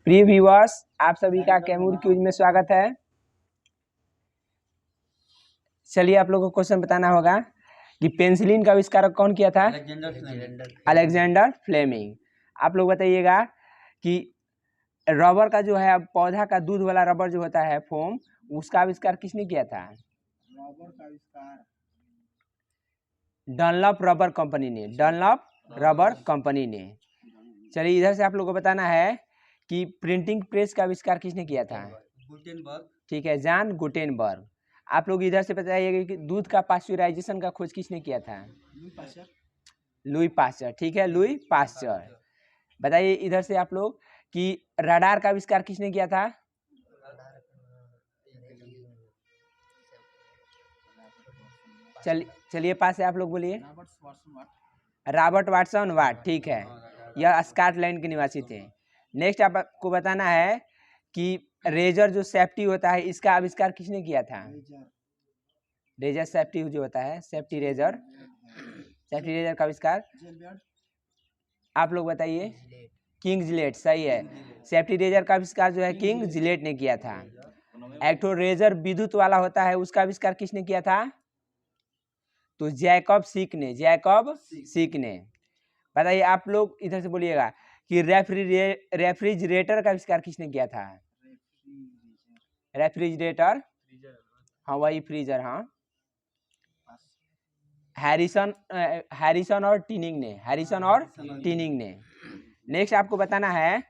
प्रिय व्यूअर्स, आप सभी का कैमूर क्यूज में स्वागत है। चलिए आप लोगों को क्वेश्चन बताना होगा कि पेंसिलिन का आविष्कारक कौन किया था? Alexander Fleming. आप लोग बताइएगा कि रबर का जो है पौधा का दूध वाला रबर जो होता है फोम, उसका आविष्कार किसने किया था? रबर का आविष्कार डनलॉप रबर कंपनी ने। डनलॉप रबर कंपनी ने। चलिए इधर से आप लोगों को बताना है कि प्रिंटिंग प्रेस का आविष्कार किसने किया था? गुटेनबर्ग। ठीक है, जॉन गुटेनबर्ग। आप लोग इधर से बताइएगा कि दूध का पास्चुराइजेशन का खोज किसने किया था? Louis Pasteur. ठीक है, लुई पास्चर। बताइए इधर से आप लोग कि रडार का आविष्कार किसने किया था? चलिए पास से आप लोग बोलिए। रॉबर्ट वाटसन वाट। ठीक है, यह स्कॉटलैंड के निवासी थे। नेक्स्ट आपको बताना है कि रेजर जो सेफ्टी होता है इसका आविष्कार किसने किया था? रेजर सेफ्टी जो होता है, सेफ्टी रेजर का आविष्कार आप लोग बताइए। King Gillette. सही है, सेफ्टी रेजर का आविष्कार जो है किंग जिलेट ने किया था। एक तो रेजर विद्युत वाला होता है, उसका आविष्कार किसने किया था? तो जैकब सीक ने। जैकब सीक ने। बताइए आप लोग इधर से बोलिएगा कि रेफ्रिजरेटर का आविष्कार किसने किया था? रेफ्रिजरेटर, हाँ वही फ्रीजर। हाँ, हैरिसन और टीनिंग ने। हैरिसन और टीनिंग ने। नेक्स्ट आपको बताना है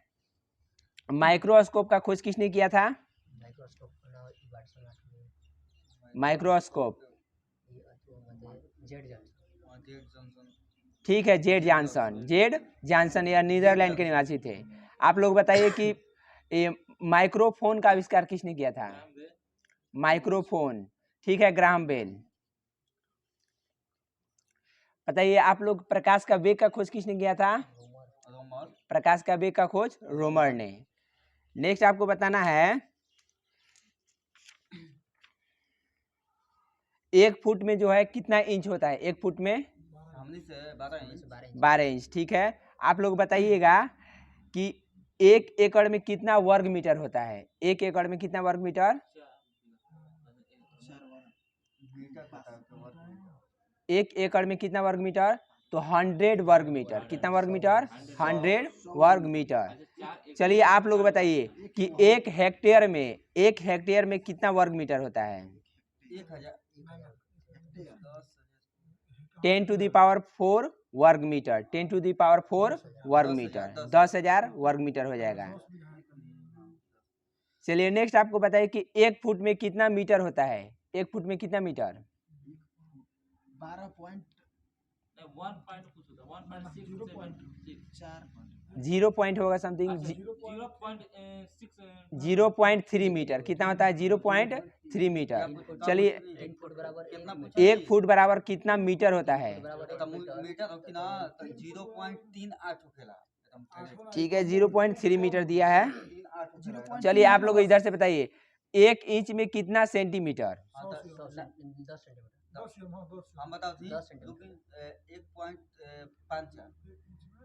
माइक्रोस्कोप का खोज किसने किया था? माइक्रोस्कोप, ठीक है, जेड जॉनसन। जेड जॉनसन या नीदरलैंड के निवासी थे। आप लोग बताइए कि ये माइक्रोफोन का आविष्कार किसने किया था? माइक्रोफोन, ठीक है, ग्राहम बेल। बताइए आप लोग प्रकाश का वेग का खोज किसने किया था? प्रकाश का वेग का खोज रोमर ने। नेक्स्ट आपको बताना है 1 फुट में जो है कितना इंच होता है? 1 फुट में 12 इंच। ठीक है, आप लोग बताइएगा कि 1 एकड़ में कितना वर्ग मीटर होता है? 1 एकड़ में कितना वर्ग मीटर? 1 एकड़ में कितना वर्ग मीटर? तो 100 वर्ग मीटर। कितना वर्ग मीटर? 100 वर्ग मीटर। चलिए आप लोग बताइए कि 1 हेक्टेयर में कितना वर्ग मीटर होता है? 10 टू दी पावर 4 वर्ग मीटर। 10 टू दी पावर 4 वर्ग मीटर, 10,000 वर्ग मीटर हो जाएगा। चलिए नेक्स्ट आपको बताइए कि 1 फुट में कितना मीटर होता है? 1 फुट में कितना मीटर? 0 पॉइंट होगा समथिंग। 0.3 मीटर। कितना होता है? 0.3 मीटर। चलिए 1 फुट बराबर कितना मीटर होता है? ठीक है, 0.3 मीटर दिया है। चलिए आप लोग इधर से बताइए 1 इंच में कितना सेंटीमीटर?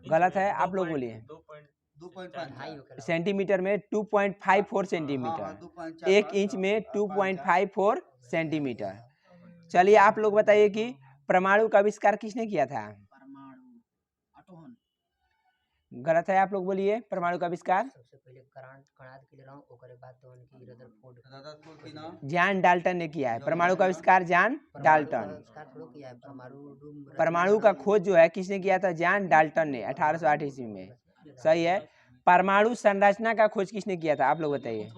गलत है, आप लोग बोलिए। सेंटीमीटर में 2.54 सेंटीमीटर। 1 इंच में 2.54 सेंटीमीटर। चलिए आप लोग बताइए कि परमाणु का आविष्कार किसने किया था? गलत है, आप लोग बोलिए। परमाणु का आविष्कार जॉन डाल्टन ने किया है। परमाणु का आविष्कार जॉन डाल्टन। परमाणु का खोज जो है किसने किया था? जॉन डाल्टन ने 1808 ईस्वी में। सही है। परमाणु संरचना का खोज किसने किया था? आप लोग बताइए।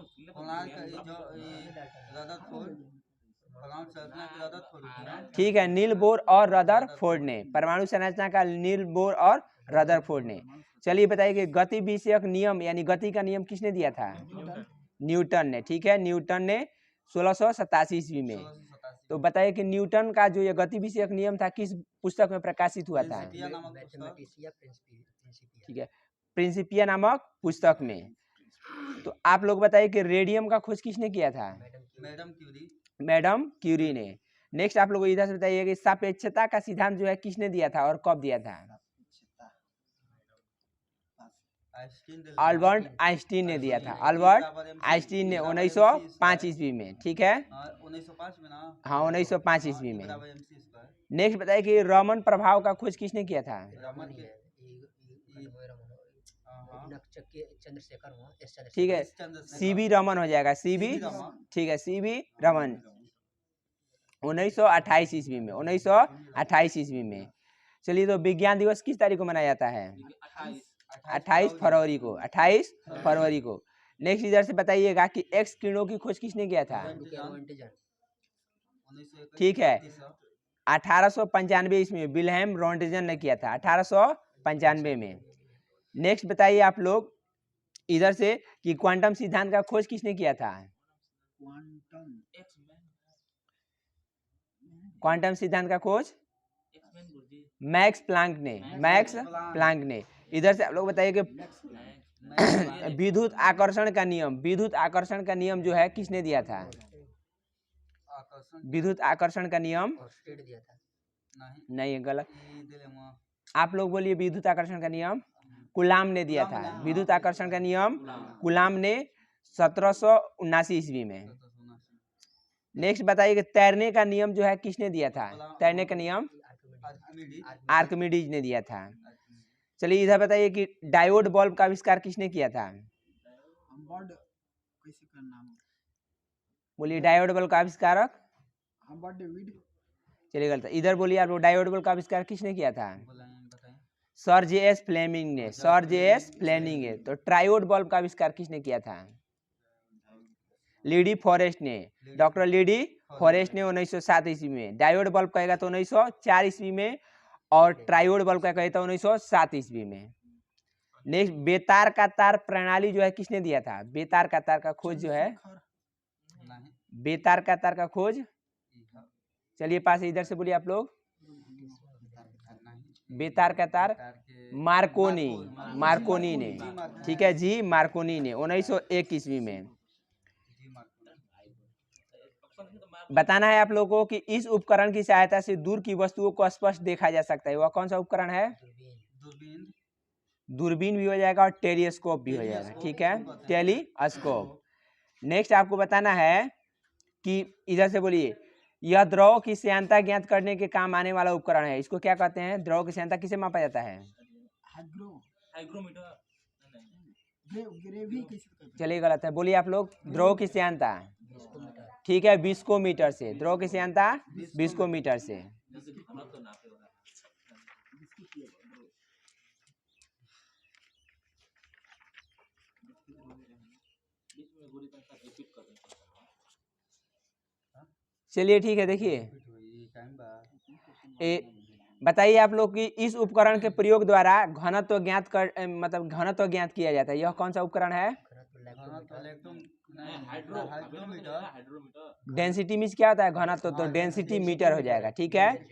ठीक है, नील बोर और रदरफोर्ड ने। परमाणु संरचना का नील बोर और रदरफोर्ड ने। चलिए बताइए कि गति विषयक नियम यानी गति का नियम किसने दिया था? न्यूटन ने। ठीक है, न्यूटन ने 1687 ईस्वी में। तो बताइए कि न्यूटन का जो ये गति विषयक नियम था किस पुस्तक में प्रकाशित हुआ था? ठीक है, प्रिंसिपिया नामक पुस्तक में। तो आप लोग बताइए कि रेडियम का खोज किसने किया था? मैडम क्यूरी ने। नेक्स्ट आप लोग इधर से बताइए कि सापेक्षता का सिद्धांत जो है किसने दिया था और कब दिया था? अल्बर्ट आइंस्टीन ने दिया था। अल्बर्ट आइंस्टीन ने 1905 ईस्वी में, ठीक है। 1905 में ना। हाँ 1905 ईस्वी में। बराबर MC स्क्वायर। नेक्स्ट बताइए कि रमन प्रभाव का खोज किसने किया था? रमन के चंद्रशेखर ठीक है, सीवी रमन हो जाएगा, सीवी, ठीक है, सीवी रमन 1928 ईस्वी में, 1928 ईस्वी में। चलिए, तो विज्ञान दिवस किस तारीख को मनाया जाता है? 28 फरवरी को, 28 फरवरी को। नेक्स्ट इधर से बताइएगा कि एक्स किरणों की खोज किसने किया था? ठीक है, 1895 ईस्वी में विल्हेम रॉन्टिजन ने किया था, 1895 में। नेक्स्ट बताइए आप लोग इधर से कि क्वांटम सिद्धांत का खोज किसने किया था? क्वांटम सिद्धांत का खोज मैक्स प्लांक ने, मैक्स प्लांक ने। इधर से आप लोग बताइए कि विद्युत आकर्षण का नियम, विद्युत आकर्षण का नियम जो है किसने दिया था? विद्युत आकर्षण का नियम नहीं, गलत। आप लोग बोलिए, विद्युत आकर्षण का नियम कूलाम ने दिया था। विद्युत आकर्षण का नियम कूलाम ने 1779 ईस्वी में। नेक्स्ट बताइए कि तैरने का नियम जो है किसने दिया था? तैरने का नियम आर्किमिडीज ने दिया था। चलिए इधर बताइए कि डायोड बल्ब का आविष्कार किसने किया था? बोलिए, डायोड बल्ब का आविष्कारक। चलिए गलत। इधर बोलिए आप लोग, डायोड बल्ब का आविष्कार किसने किया था? Sir JS. फ्लेमिंग ने, सर जे.एस. फ्लेमिंग ने। तो ट्रायोड बल्ब का आविष्कार किसने किया था? लीडी फॉरेस्ट ने, डॉक्टर लीडी फॉरेस्ट ने 1907 ईस्वी में। डायोड बल्ब कहेगा तो 1904 ईस्वी में, और ट्रायोड बल्ब का कहेगा तो 1907 ईस्वी में। नेक्स्ट, बेतार का तार प्रणाली जो है किसने दिया था? बेतार का तार का खोज जो है, बेतार का तार का खोज, चलिए पास इधर से बोलिए आप लोग, बेतार का तार मार्कोनी, मार्कोनी ने, ठीक है जी, मार्कोनी ने 1901 ईस्वी में। बताना है आप लोगों को कि इस उपकरण की सहायता से दूर की वस्तुओं को स्पष्ट देखा जा सकता है। वह कौन सा उपकरण है? दूरबीन भी हो जाएगा और टेलीस्कोप भी हो जाएगा, ठीक है, टेलीस्कोप। नेक्स्ट आपको बताना है कि इधर से बोलिए, यह द्रव की श्यानता ज्ञात करने के काम आने वाला उपकरण है। इसको क्या कहते हैं? द्रव की श्यानता किसे मापा जाता है? चलिए गलत है, बोलिए आप लोग, द्रव की श्यानता, ठीक है, विस्कोमीटर से। द्रव की श्यानता विस्कोमीटर से। चलिए ठीक है, देखिए बताइए आप लोग कि इस उपकरण के प्रयोग द्वारा घनत्व ज्ञात कर, मतलब घनत्व ज्ञात किया जाता है। यह कौन सा उपकरण है? डेंसिटी मीन्स क्या होता है? घनत्व, तो डेंसिटी मीटर हो जाएगा, ठीक है।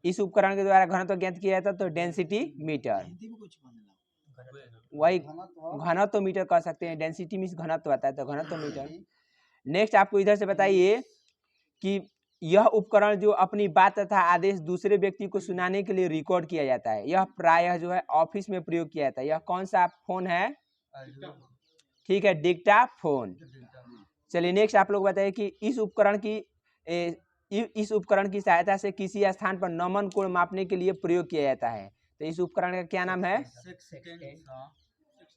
इस उपकरण के द्वारा घनत्व ज्ञात किया जाता है तो डेंसिटी मीटर, वही घनत्व मीटर कह सकते हैं। डेंसिटी मीन्स घनत्व आता है तो घनत्व मीटर। नेक्स्ट आपको इधर से बताइए कि यह उपकरण जो अपनी बात तथा आदेश दूसरे व्यक्ति को सुनाने के लिए रिकॉर्ड किया जाता है, यह प्रायः जो है ऑफिस में प्रयोग किया जाता है। यह कौन सा फोन है? ठीक है, डिक्टाफोन। चलिए नेक्स्ट आप लोग बताइए कि इस उपकरण की सहायता से किसी स्थान पर नमन कोण मापने के लिए प्रयोग किया जाता है। तो इस उपकरण का क्या नाम है?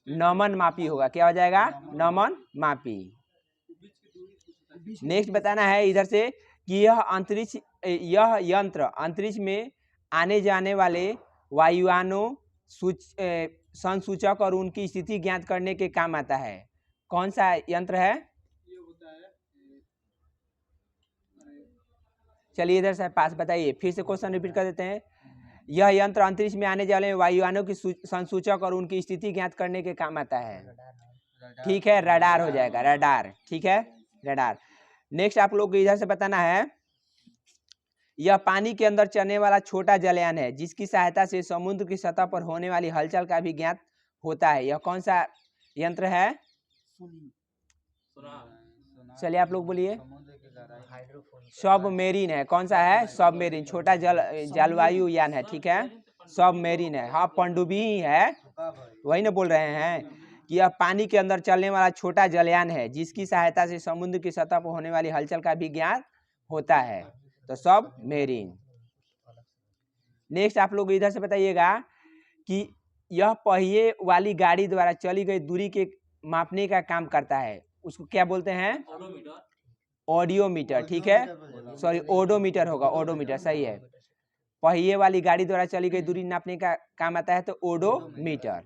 नमन मापी होगा। क्या हो जाएगा? नमन मापी। नेक्स्ट बताना है इधर से कि यह यंत्र अंतरिक्ष में आने जाने वाले वायुयानों संसूचक और उनकी स्थिति ज्ञात करने के काम आता है। कौन सा यंत्र है? चलिए इधर से पास बताइए, फिर से क्वेश्चन रिपीट कर देते हैं। यह यंत्र अंतरिक्ष में आने जाने वायुयानों की संसूचक और उनकी स्थिति ज्ञात करने के काम आता है। ठीक है, रडार हो जाएगा, रडार, ठीक है, रडार। नेक्स्ट आप लोग को इधर से बताना है, यह पानी के अंदर चलने वाला छोटा जलयान है जिसकी सहायता से समुद्र की सतह पर होने वाली हलचल का भी ज्ञात होता है। यह कौन सा यंत्र है? चलिए आप लोग बोलिए। सबमेरीन है। कौन सा है? सबमेरीन, छोटा जलवायु यान है, ठीक है, सबमेरीन है। हाँ, पनडुब्बी ही है, वही ना बोल रहे हैं। कि यह पानी के अंदर चलने वाला छोटा जलयान है जिसकी सहायता से समुद्र की सतह पर होने वाली हलचल का भी ज्ञान होता है, तो सब मेरीन। नेक्स्ट आप लोग इधर से बताइएगा कि यह पहिए वाली गाड़ी द्वारा चली गई दूरी के मापने का काम करता है, उसको क्या बोलते हैं? ऑडियोमीटर। ठीक है, सॉरी ओडोमीटर होगा, ओडोमीटर सही है। पहिए वाली गाड़ी द्वारा चली गई दूरी नापने का काम आता है तो ओडोमीटर।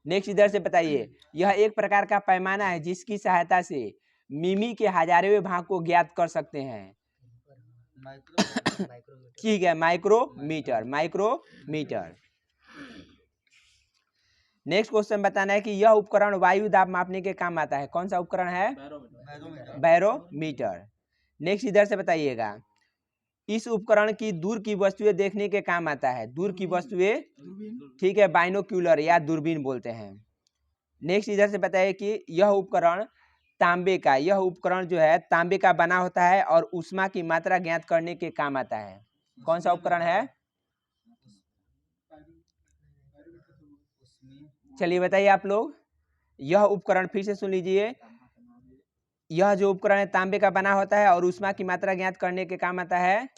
नेक्स्ट इधर से बताइए, यह एक प्रकार का पैमाना है जिसकी सहायता से मिमी के हजारों भाग को ज्ञात कर सकते हैं। ठीक है, माइक्रोमीटर, माइक्रोमीटर। नेक्स्ट क्वेश्चन बताना है कि यह उपकरण वायु दाब मापने के काम आता है, कौन सा उपकरण है? बैरोमीटर। नेक्स्ट इधर से बताइएगा, इस उपकरण की दूर की वस्तुएं देखने के काम आता है, दूर की वस्तुएं, ठीक है, बाइनोक्यूलर या दूरबीन बोलते हैं। नेक्स्ट इधर से बताइए कि यह उपकरण तांबे का, यह उपकरण जो है तांबे का बना होता है और ऊष्मा की मात्रा ज्ञात करने के काम आता है, कौन सा उपकरण है? चलिए बताइए आप लोग, यह उपकरण फिर से सुन लीजिए, यह जो उपकरण है तांबे का बना होता है और ऊष्मा की मात्रा ज्ञात करने के काम आता है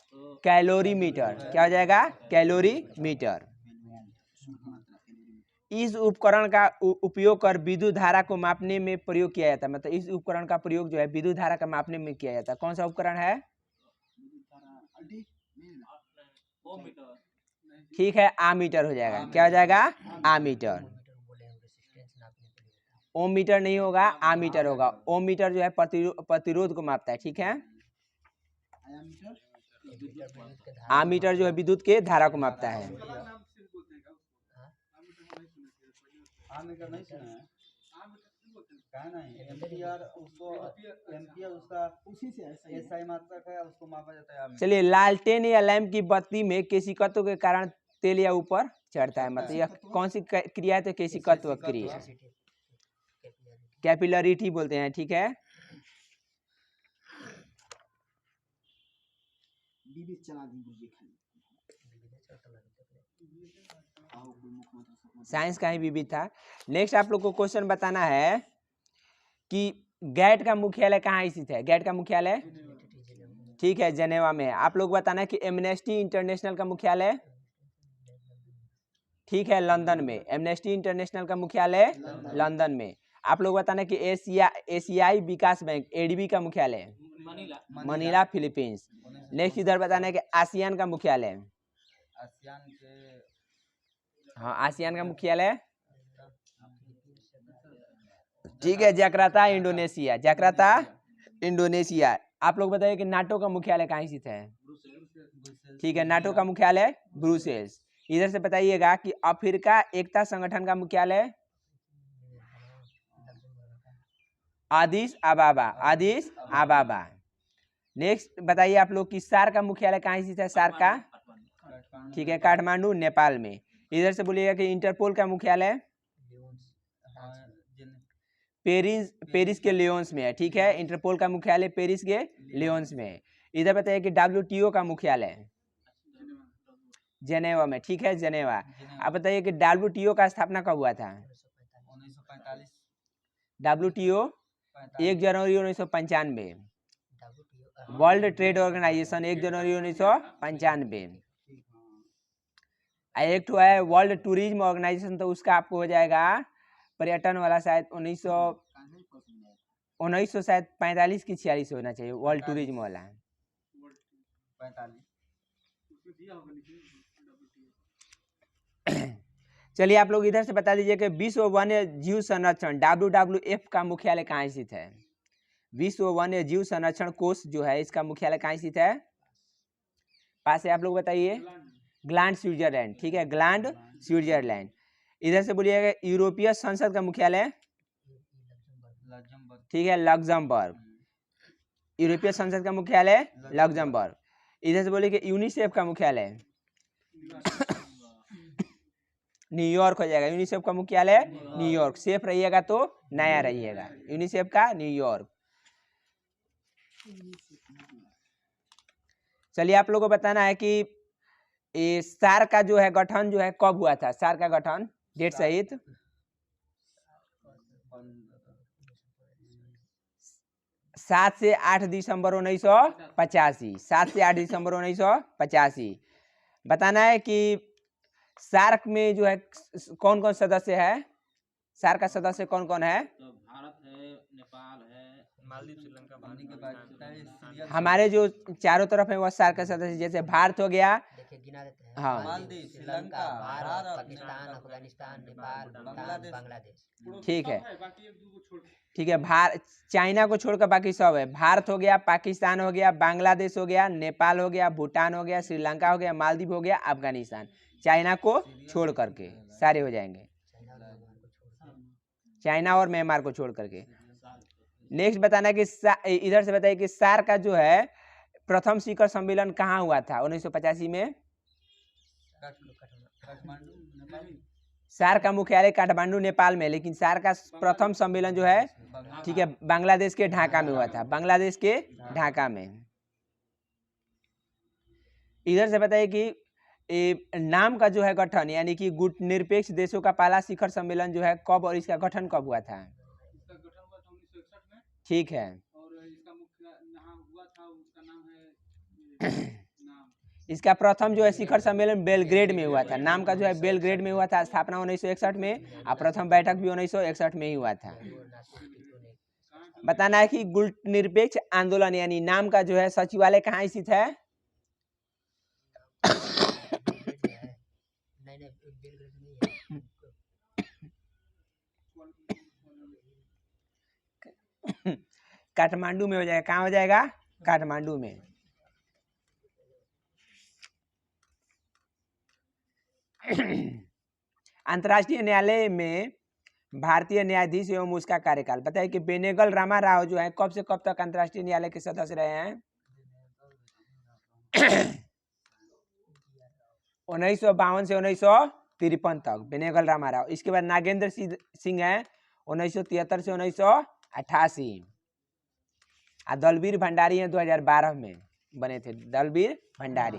कैलोरीमीटर। क्या हो जाएगा? कैलोरीमीटर। इस उपकरण का उपयोग कर विद्युत धारा को मापने में प्रयोग किया जाता है, मतलब इस उपकरण का प्रयोग जो है विद्युत धारा का मापने में किया जाता है, कौन सा उपकरण है? ठीक है, आमीटर हो जाएगा। क्या हो जाएगा? आमीटर। ओम मीटर नहीं होगा, आमीटर होगा। ओम मीटर जो है प्रतिरोध को मापता है, ठीक है। आमीटर जो है विद्युत के धारा को मापता है। चलिए, लालटेन या लैंप की बत्ती में केशिकत्व के कारण तेल या ऊपर चढ़ता है, मतलब यह कौन सी क्रिया है? तो केशिकत्व क्रिया, कैपिलरिटी बोलते हैं, ठीक है। साइंस का ही विविध था। नेक्स्ट आप लोग को क्वेश्चन बताना है कि गैट का मुख्यालय कहाँ स्थित है? गैट का मुख्यालय, ठीक है, जेनेवा में है। आप लोग बताना है कि एमनेस्टी इंटरनेशनल का मुख्यालय, ठीक है, लंदन में। एमनेस्टी इंटरनेशनल का मुख्यालय लंदन में। आप लोग बताना कि एशियाई विकास बैंक एडीबी का मुख्यालय मनीला, फिलीपींस। नेक्स्ट इधर बताना है कि आसियान का मुख्यालय, हाँ, आसियान का मुख्यालय, ठीक है, जकार्ता, इंडोनेशिया, जकार्ता, इंडोनेशिया। आप लोग बताइए कि नाटो का मुख्यालय कहाँ स्थित है? ठीक है, नाटो का मुख्यालय ब्रुसेल्स। इधर से बताइएगा कि अफ्रीका एकता संगठन का मुख्यालय आदिस अबाबा, आदिस अबाबा। नेक्स्ट बताइए आप लोग कि सार्क का मुख्यालय कहाँ स्थित है? सार्क का, ठीक है, काठमांडू, नेपाल में। इधर से बोलिएगा कि इंटरपोल का मुख्यालय पेरिस के लियोन्स में है, ठीक है, इंटरपोल का मुख्यालय पेरिस के लियोन्स में है। इधर बताइए कि WTO का मुख्यालय जेनेवा में, ठीक है, जेनेवा। आप बताइए कि WTO का स्थापना कब हुआ था? 1945। WTO 1 जनवरी 1995। वर्ल्ड ट्रेड ऑर्गेनाइजेशन 1 जनवरी 1995। एक तो है वर्ल्ड टूरिज्म ऑर्गेनाइजेशन, तो उसका आपको हो जाएगा पर्यटन वाला शायद 1945 की 46 होना चाहिए, वर्ल्ड टूरिज्म वाला। चलिए आप लोग इधर से बता दीजिए कि विश्व वन्य जीव संरक्षण WWF का मुख्यालय कहाँ स्थित है? विश्व वन्य जीव संरक्षण कोष जो है इसका मुख्यालय कहाँ स्थित है? पास है, आप लोग बताइए। ग्लैंड, स्विट्जरलैंड, ठीक है, ग्लैंड, स्विट्जरलैंड। इधर से बोलिएगा यूरोपीय संसद का मुख्यालय, ठीक है, लग्जमबर्ग। यूरोपीय संसद का मुख्यालय लग्जमबर्ग। इधर से बोलिए कि यूनिसेफ का मुख्यालय न्यूयॉर्क हो जाएगा। यूनिसेफ का मुख्यालय न्यूयॉर्क, सेफ रहिएगा तो नया रहिएगा, यूनिसेफ का न्यूयॉर्क। चलिए आप लोगों को बताना है कि सार्क का जो है गठन जो है कब हुआ था? सार्क का गठन डेट सहित 7 से 8 दिसंबर 1985, 7 से 8 दिसंबर 1985। बताना है कि सार्क में जो है कौन कौन सदस्य है, सार्क का सदस्य कौन कौन है? तो भारत है, नेपाल है, मालदीव, श्रीलंका, पाकिस्तान, हमारे जो चारों तरफ है वह सार्क का सदस्य, जैसे भारत हो गया, देखिए गिना देते हैं। हाँ। मालदीव, श्रीलंका, भारत, पाकिस्तान, अफगानिस्तान, नेपाल, भूटान, बांग्लादेश। ठीक है, ठीक है। चाइना को छोड़कर बाकी सब है। भारत हो गया, पाकिस्तान हो गया, बांग्लादेश हो गया, नेपाल हो गया, भूटान हो गया, श्रीलंका हो गया, मालदीव हो गया, अफगानिस्तान। चाइना को छोड़ करके सारे हो जाएंगे, चाइना और म्यांमार को छोड़ करके। नेक्स्ट बताना है कि इधर से बताइए कि सार्क का जो है प्रथम शिखर सम्मेलन कहाँ हुआ था 1985 में? सार्क का मुख्यालय काठमांडू नेपाल में, लेकिन सार्क का प्रथम सम्मेलन जो है, ठीक है, बांग्लादेश के ढाका में हुआ था, बांग्लादेश के ढाका में। इधर से बताइए कि नाम का जो है गठन, यानी कि गुट निरपेक्ष देशों का पहला शिखर सम्मेलन जो है कब और इसका गठन कब हुआ था? इसका गठन हुआ था 1961 में, ठीक है। और इसका मुख्य यहाँ हुआ था, उसका नाम है इसका प्रथम जो है शिखर सम्मेलन बेलग्रेड में हुआ था, नाम का जो है बेलग्रेड में हुआ था, स्थापना 1961 में, और प्रथम बैठक भी 1961 में ही हुआ था। बताना है कि गुट निरपेक्ष आंदोलन यानी नाम का जो है सचिवालय कहाँ स्थित है? काठमांडू में हो जाएगा। कहाँ हो जाएगा? काठमांडू में। अंतर्राष्ट्रीय न्यायालय में भारतीय न्यायाधीश एवं उसका कार्यकाल बताइए कि बेनेगल रामा राव जो है कब से कब तक अंतर्राष्ट्रीय न्यायालय के सदस्य रहे हैं? 1952 से 1953 तक बेनेगल रामा राव। इसके बाद नागेंद्र सिंह है 1973 से 1988। दलबीर भंडारी है 2012 में बने थे, दलबीर भंडारी।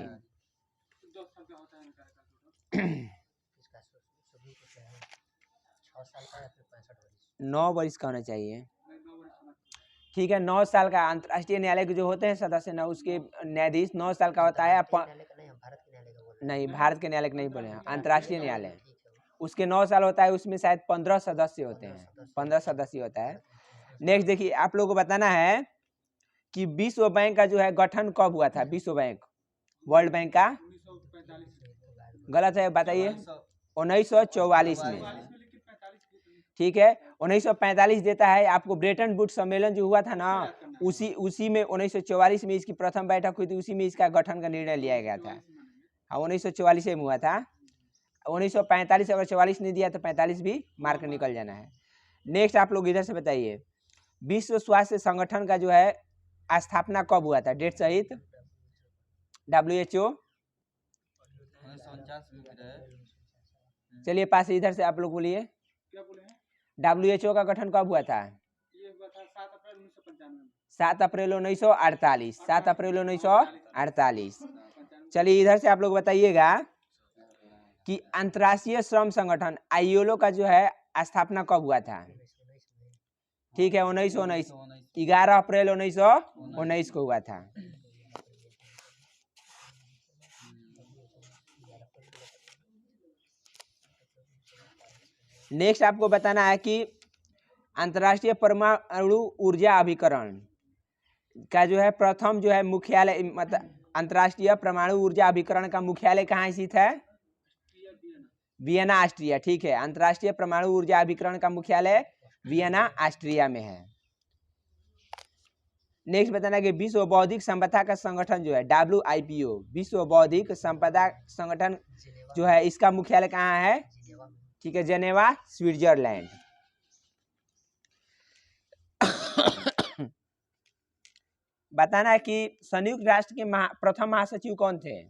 9 वर्ष का होना चाहिए, ठीक है। 9 साल का अंतर्राष्ट्रीय न्यायालय के जो होते हैं सदस्य ना, उसके न्यायाधीश 9 साल का होता है। नहीं, भारत के न्यायालय नहीं बोले, अंतर्राष्ट्रीय न्यायालय उसके 9 साल होता है, उसमें शायद 15 सदस्य होते हैं, 15 सदस्य होता है। नेक्स्ट देखिए, आप लोगों को बताना है कि विश्व बैंक का जो है गठन कब हुआ था? विश्व बैंक, वर्ल्ड बैंक का गलत है, बताइए। 1944 में, ठीक है। 1945 देता है आपको। ब्रेटन वुड्स सम्मेलन जो हुआ था ना, उसी में 1944 में इसकी प्रथम बैठक हुई थी, उसी में इसका गठन का निर्णय लिया गया था। हाँ, 1944 में हुआ था। 1945 अगर 44 नहीं दिया तो 45 भी मार्क निकल जाना है। नेक्स्ट आप लोग इधर से बताइए, विश्व स्वास्थ्य संगठन का जो है स्थापना कब हुआ था, डेट सहित? WHO। चलिए पास इधर से आप लोग बोलिए, WHO का गठन कब हुआ था? ये हुआ था 7 अप्रैल 1995। 7 अप्रैल 1948, 7 अप्रैल 1948। चलिए इधर से आप लोग बताइएगा कि अंतर्राष्ट्रीय श्रम संगठन ILO का जो है स्थापना कब हुआ था? ठीक है, 1919, 11 अप्रैल 1919 को हुआ था। नेक्स्ट आपको बताना है कि अंतर्राष्ट्रीय परमाणु ऊर्जा अभिकरण का जो है प्रथम जो है मुख्यालय, मतलब अंतर्राष्ट्रीय परमाणु ऊर्जा अभिकरण का मुख्यालय कहाँ स्थित है? Vienna, Austria. ठीक है, अंतर्राष्ट्रीय परमाणु ऊर्जा अभिकरण का मुख्यालय वियना, ऑस्ट्रिया में है। नेक्स्ट बताना कि विश्व बौद्धिक संपदा का संगठन जो है WIPO, विश्व बौद्धिक संपदा संगठन जो है इसका मुख्यालय कहाँ है? ठीक है, जेनेवा, स्विट्जरलैंड। बताना है कि संयुक्त राष्ट्र के प्रथम महासचिव कौन थे?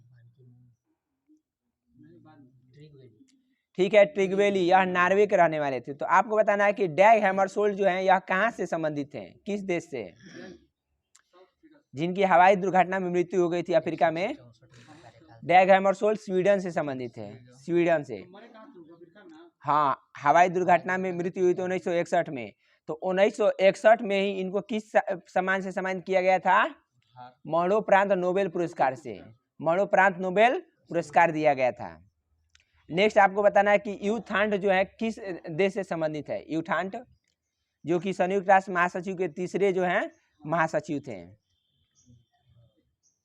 ठीक है, ट्रिगवेली, यह नॉर्वे के रहने वाले थे। तो आपको बताना है कि डैग हैमरशोल्ड जो है यह कहाँ से संबंधित हैं, किस देश से? जिनकी हवाई दुर्घटना में मृत्यु हो गई थी अफ्रीका में, डैग हैमरशोल्ड स्वीडन से संबंधित है, स्वीडन से। हाँ, हवाई दुर्घटना में मृत्यु हुई थी 1961 में। तो 1961 में ही इनको किस सम्मान से सम्मानित किया गया था? मरणोपरांत नोबेल पुरस्कार से, मरणोपरांत नोबेल पुरस्कार दिया गया था। नेक्स्ट आपको बताना है कि यूथांड जो है किस देश से संबंधित है? यूथांड जो कि संयुक्त राष्ट्र महासचिव के तीसरे जो हैं महासचिव थे।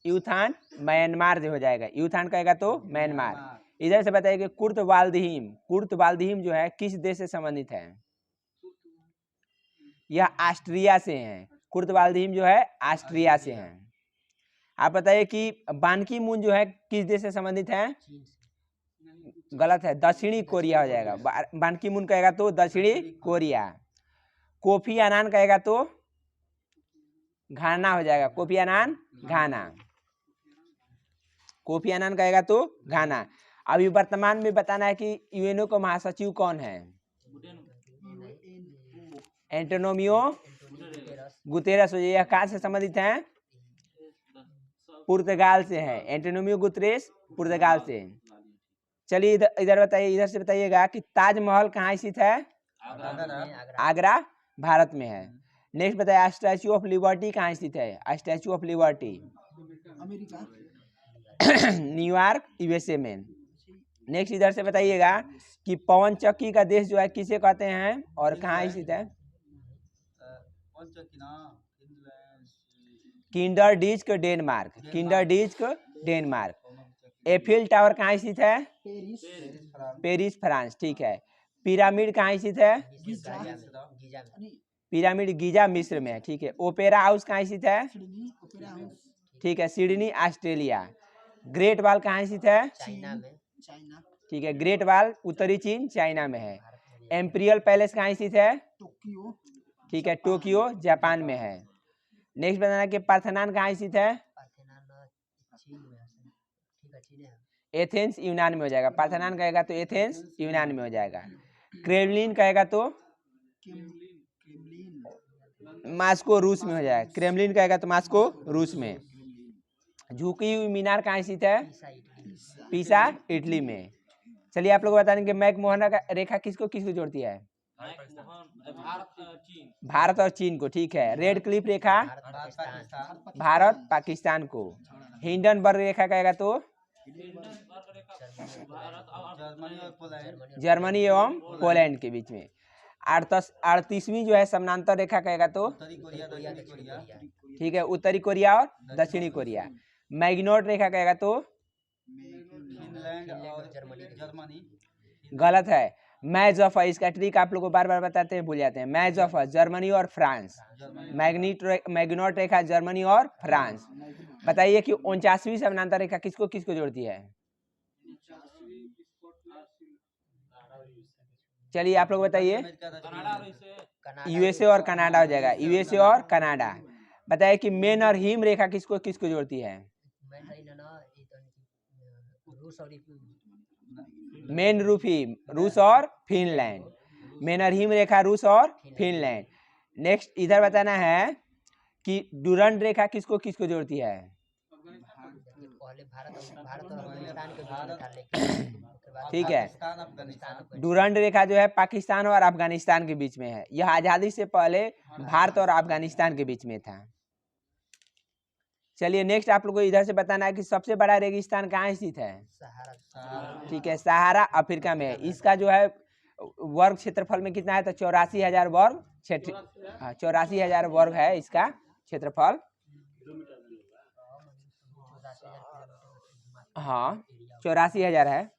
यूथांड म्यांमार जो हो जाएगा, यूथांड कहेगा तो म्यांमार। इधर से बताइए कि कुर्तवाल्दीहिम जो है किस देश से संबंधित है? यह ऑस्ट्रिया से हैं। कुर्तवाल्दीहिम जो है ऑस्ट्रिया से हैं। आप बताइए कि बान की मून जो है किस देश से संबंधित है? गलत है, दक्षिणी कोरिया हो जाएगा। बान की मून कहेगा तो दक्षिणी कोरिया। कोफी अनान कहेगा तो घाना हो जाएगा, कोफी अनान घाना। कोफी अनान कहेगा तो घाना। अभी वर्तमान में बताना है कि यूएनओ का महासचिव कौन है? Antonio Guterres. यह कहाँ से संबंधित है? पुर्तगाल से है। एंटोनियो गुतेरस पुर्तगाल से। चलिए इधर बताइए, इधर से बताइएगा कि ताजमहल कहाँ स्थित है? आगरा भारत में है। नेक्स्ट बताइए स्टैचू ऑफ लिबर्टी कहाँ स्थित है? Statue of liberty New York USA में। नेक्स्ट इधर से बताइएगा कि पवन चक्की का देश जो है किसे कहते हैं और कहाँ स्थित है? किंडरडिज्क डेनमार्क, किंडरडिज्क डेनमार्क। एफिल टावर कहाँ स्थित है? पेरिस फ्रांस, ठीक है। पिरामिड कहाँ स्थित है? पिरामिड गीजा मिस्र में है, ठीक है। ओपेरा हाउस कहाँ स्थित है? ठीक है, सिडनी ऑस्ट्रेलिया। ग्रेट वॉल कहाँ स्थित है? ठीक है, ग्रेट वॉल उत्तरी चीन चाइना में है। एम्पीरियल पैलेस कहाँ स्थित है? ठीक है, टोक्यो जापान में है। नेक्स्ट बताना कि पार्थेनॉन कहाँ स्थित है? एथेंस यूनान में हो जाएगा। पार्थेनॉन कहेगा तो एथेंस यूनान में हो जाएगा। क्रेमलिन कहेगा तो मास्को रूस में हो जाएगा। क्रेमलिन कहेगा तो मास्को रूस में। झुकी हुई मीनार कहाँ स्थित है? पीसा इटली में। चलिए आप लोग बता देंगे मैकमोहन रेखा किसको किसको जोड़ती है? भारत और चीन को, ठीक है। रेड क्लिफ रेखा भारत पाकिस्तान को। हिंडनबर्ग रेखा कहेगा तो जर्मनी एवं पोलैंड के बीच में। 38वीं जो है समानांतर रेखा कहेगा तो ठीक है, उत्तरी कोरिया और दक्षिणी कोरिया। मैग्नोट रेखा कहेगा तो गलत है, मैच ऑफ इसका ट्रिक आप लोगों को बार बार बताते हैं, भूल जाते हैं। मैच ऑफ जर्मनी और फ्रांस। मैग्नोट रेखा जर्मनी और फ्रांस। बताइए कि 49वीं समानांतर रेखा किसको किसको जोड़ती है? चलिए आप लोग बताइए। यूएसए और कनाडा हो जाएगा, यूएसए और कनाडा। बताइए कि मेन और हिम रेखा किसको किसको जोड़ती है? मेन रूफी रूस और फिनलैंड। मेन और हिम रेखा रूस और फिनलैंड। नेक्स्ट इधर बताना है कि डुरंड रेखा किसको किसको जोड़ती है? ठीक है, डुरंड रेखा जो है पाकिस्तान और अफगानिस्तान के बीच में है। यह आजादी से पहले भारत और अफगानिस्तान के बीच में था। चलिए नेक्स्ट आप लोगों को इधर से बताना है कि सबसे बड़ा रेगिस्तान कहाँ स्थित है? ठीक है, सहारा अफ्रीका में है। इसका जो है वर्ग क्षेत्रफल में कितना है? तो 84,000 वर्ग 84,000 वर्ग है इसका क्षेत्रफल। हाँ 84,000 है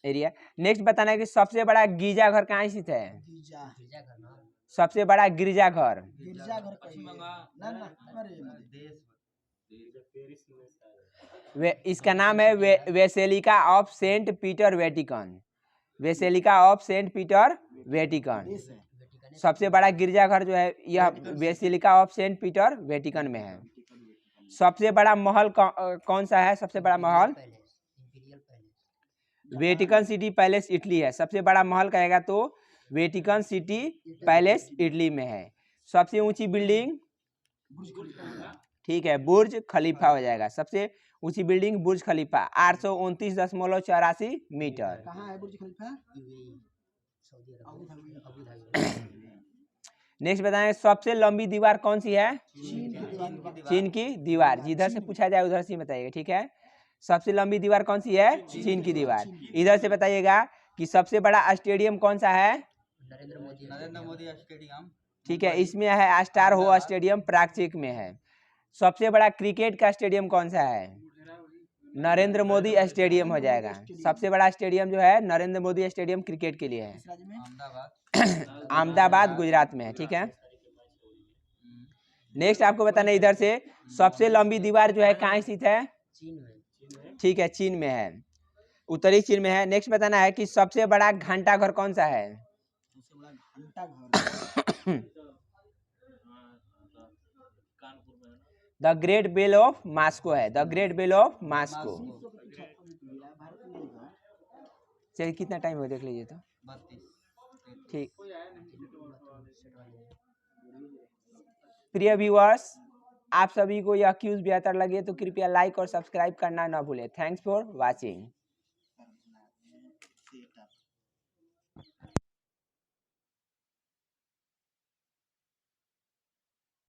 एरिया। नेक्स्ट बताना है कि सबसे बड़ा गिरजाघर कहाँ स्थित है? सबसे बड़ा गिरजाघर इसका नाम है basilica of saint Peter Vatican. Basilica of saint Peter Vatican. सबसे बड़ा गिरजाघर जो है यह basilica of saint Peter Vatican में है। सबसे बड़ा महल कौन सा है? सबसे बड़ा महल वेटिकन सिटी पैलेस इटली है। सबसे बड़ा महल कहेगा तो वेटिकन सिटी पैलेस इटली में है। सबसे ऊंची बिल्डिंग ठीक है बुर्ज खलीफा हो जाएगा। सबसे ऊंची बिल्डिंग बुर्ज खलीफा 829.84 मीटर। कहाँ है बुर्ज खलीफा? नेक्स्ट बताएं सबसे लंबी दीवार कौन सी है? चीन की दीवार। जिधर से पूछा जाए उधर से ही बताइएगा, ठीक है। सबसे लंबी दीवार कौन सी है? चीन की दीवार। इधर से बताइएगा कि सबसे बड़ा स्टेडियम कौन सा है? नरेंद्र मोदी स्टेडियम। ठीक है, इसमें है स्टार हो स्टेडियम, प्रागचेक में है। सबसे बड़ा क्रिकेट का स्टेडियम कौन सा है? नरेंद्र मोदी स्टेडियम हो जाएगा। सबसे बड़ा स्टेडियम जो है नरेंद्र मोदी स्टेडियम क्रिकेट के लिए है। अहमदाबाद गुजरात में है, ठीक है। नेक्स्ट आपको बताना इधर से सबसे लंबी दीवार जो है कहाँ स्थित है? चीन में। ठीक है, चीन में है, उत्तरी चीन में है। नेक्स्ट बताना है कि सबसे बड़ा घंटाघर कौन सा है? The great bell of Moscow है, the great bell of Moscow. चलिए कितना टाइम हो देख लीजिए तो। ठीक, प्रिय व्यूअर्स, आप सभी को यह क्यूज बेहतर लगे तो कृपया लाइक और सब्सक्राइब करना न भूलें। Thanks for watching.